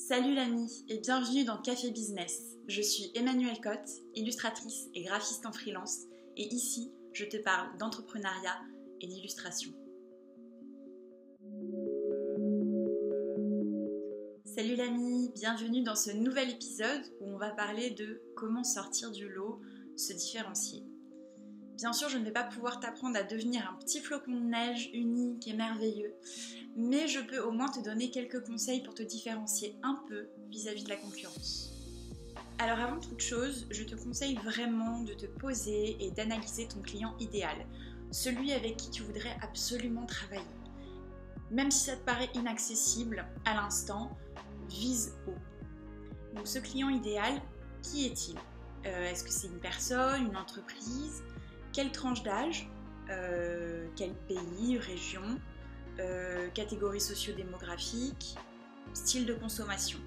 Salut l'ami et bienvenue dans Café Business. Je suis Emmanuelle Cotte, illustratrice et graphiste en freelance et ici je te parle d'entrepreneuriat et d'illustration. Salut l'ami, bienvenue dans ce nouvel épisode où on va parler de comment sortir du lot, se différencier. Bien sûr, je ne vais pas pouvoir t'apprendre à devenir un petit flocon de neige unique et merveilleux, mais je peux au moins te donner quelques conseils pour te différencier un peu vis-à-vis de la concurrence. Alors avant toute chose, je te conseille vraiment de te poser et d'analyser ton client idéal, celui avec qui tu voudrais absolument travailler. Même si ça te paraît inaccessible à l'instant, vise haut. Donc ce client idéal, qui est-il ? Est-ce que c'est une personne, une entreprise ? Quelle tranche d'âge, quel pays, région, catégorie socio-démographique, style de consommation.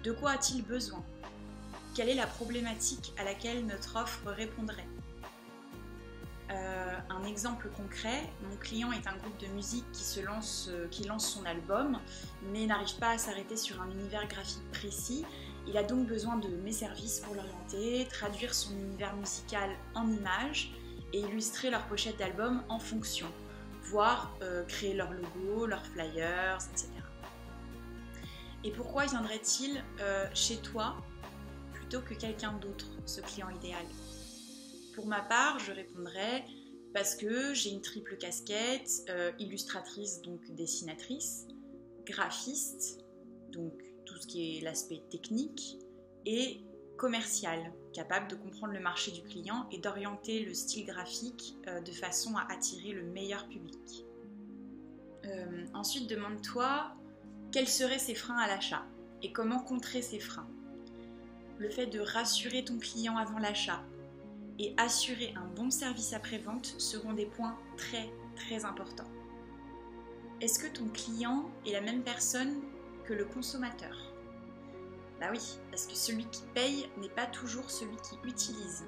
De quoi a-t-il besoin ? Quelle est la problématique à laquelle notre offre répondrait ? Un exemple concret, mon client est un groupe de musique qui lance son album, mais n'arrive pas à s'arrêter sur un univers graphique précis. Il a donc besoin de mes services pour l'orienter, traduire son univers musical en images et illustrer leur pochette d'album en fonction, voire créer leur logo, leurs flyers, etc. Et pourquoi viendrait-il chez toi plutôt que quelqu'un d'autre, ce client idéal ? Pour ma part, je répondrais parce que j'ai une triple casquette, illustratrice, donc dessinatrice, graphiste, donc tout ce qui est l'aspect technique, et commercial, capable de comprendre le marché du client et d'orienter le style graphique de façon à attirer le meilleur public. Ensuite, demande-toi quels seraient ses freins à l'achat et comment contrer ces freins. Le fait de rassurer ton client avant l'achat et assurer un bon service après-vente seront des points très très importants. Est-ce que ton client est la même personne que le consommateur ? Bah oui, parce que celui qui paye n'est pas toujours celui qui utilise.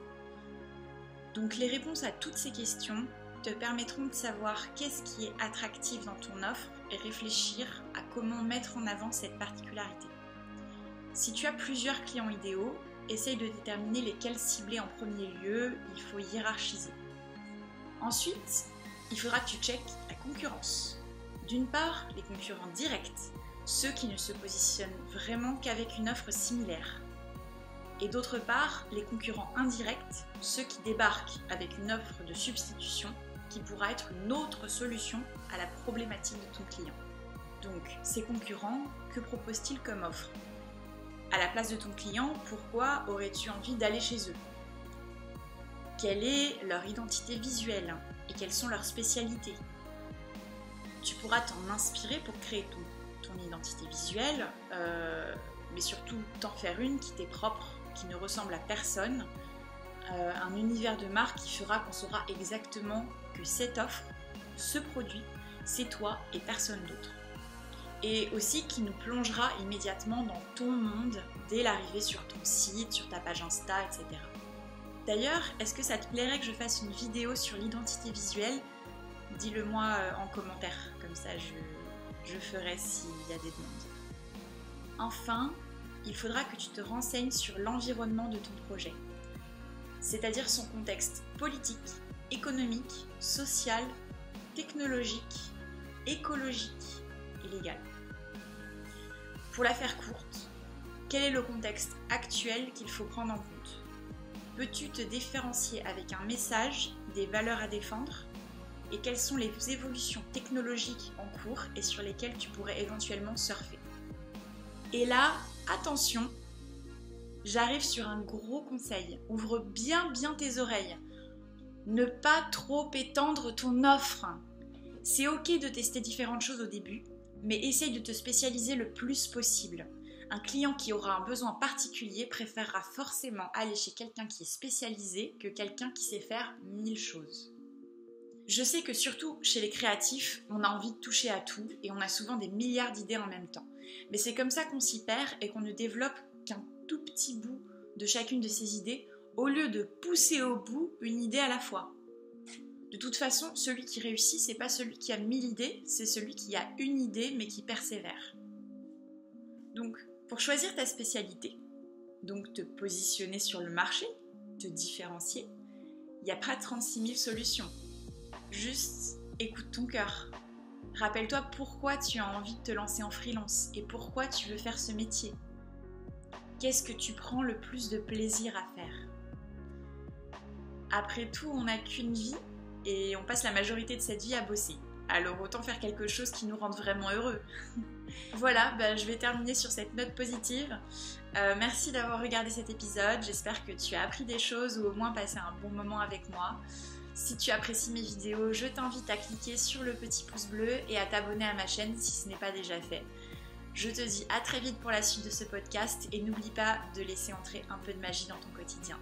Donc les réponses à toutes ces questions te permettront de savoir qu'est-ce qui est attractif dans ton offre et réfléchir à comment mettre en avant cette particularité. Si tu as plusieurs clients idéaux, essaye de déterminer lesquels cibler en premier lieu, il faut hiérarchiser. Ensuite, il faudra que tu checkes la concurrence. D'une part, les concurrents directs, ceux qui ne se positionnent vraiment qu'avec une offre similaire. Et d'autre part, les concurrents indirects, ceux qui débarquent avec une offre de substitution qui pourra être une autre solution à la problématique de ton client. Donc, ces concurrents, que proposent-ils comme offre ? À la place de ton client, pourquoi aurais-tu envie d'aller chez eux ? Quelle est leur identité visuelle et quelles sont leurs spécialités ? Tu pourras t'en inspirer pour créer ton identité visuelle, mais surtout t'en faire une qui t'est propre, qui ne ressemble à personne, un univers de marque qui fera qu'on saura exactement que cette offre, ce produit, c'est toi et personne d'autre. Et aussi qui nous plongera immédiatement dans ton monde dès l'arrivée sur ton site, sur ta page Insta, etc. D'ailleurs, est-ce que ça te plairait que je fasse une vidéo sur l'identité visuelle ? Dis-le-moi en commentaire, comme ça je ferai s'il y a des demandes. Enfin, il faudra que tu te renseignes sur l'environnement de ton projet, c'est-à-dire son contexte politique, économique, social, technologique, écologique et légal. Pour la faire courte, quel est le contexte actuel qu'il faut prendre en compte ? Peux-tu te différencier avec un message, des valeurs à défendre ? Et quelles sont les évolutions technologiques en cours et sur lesquelles tu pourrais éventuellement surfer. Et là, attention, j'arrive sur un gros conseil. Ouvre bien tes oreilles. Ne pas trop étendre ton offre. C'est ok de tester différentes choses au début, mais essaye de te spécialiser le plus possible. Un client qui aura un besoin particulier préférera forcément aller chez quelqu'un qui est spécialisé que quelqu'un qui sait faire 1000 choses. Je sais que surtout chez les créatifs, on a envie de toucher à tout et on a souvent des milliards d'idées en même temps. Mais c'est comme ça qu'on s'y perd et qu'on ne développe qu'un tout petit bout de chacune de ces idées au lieu de pousser au bout une idée à la fois. De toute façon, celui qui réussit, c'est pas celui qui a 1000 idées, c'est celui qui a une idée mais qui persévère. Donc, pour choisir ta spécialité, donc te positionner sur le marché, te différencier, il n'y a pas 36 000 solutions. Juste écoute ton cœur. Rappelle-toi pourquoi tu as envie de te lancer en freelance et pourquoi tu veux faire ce métier. Qu'est-ce que tu prends le plus de plaisir à faire? Après tout, on n'a qu'une vie et on passe la majorité de cette vie à bosser. Alors autant faire quelque chose qui nous rende vraiment heureux. Voilà, je vais terminer sur cette note positive. Merci d'avoir regardé cet épisode. J'espère que tu as appris des choses ou au moins passé un bon moment avec moi. Si tu apprécies mes vidéos, je t'invite à cliquer sur le petit pouce bleu et à t'abonner à ma chaîne si ce n'est pas déjà fait. Je te dis à très vite pour la suite de ce podcast et n'oublie pas de laisser entrer un peu de magie dans ton quotidien.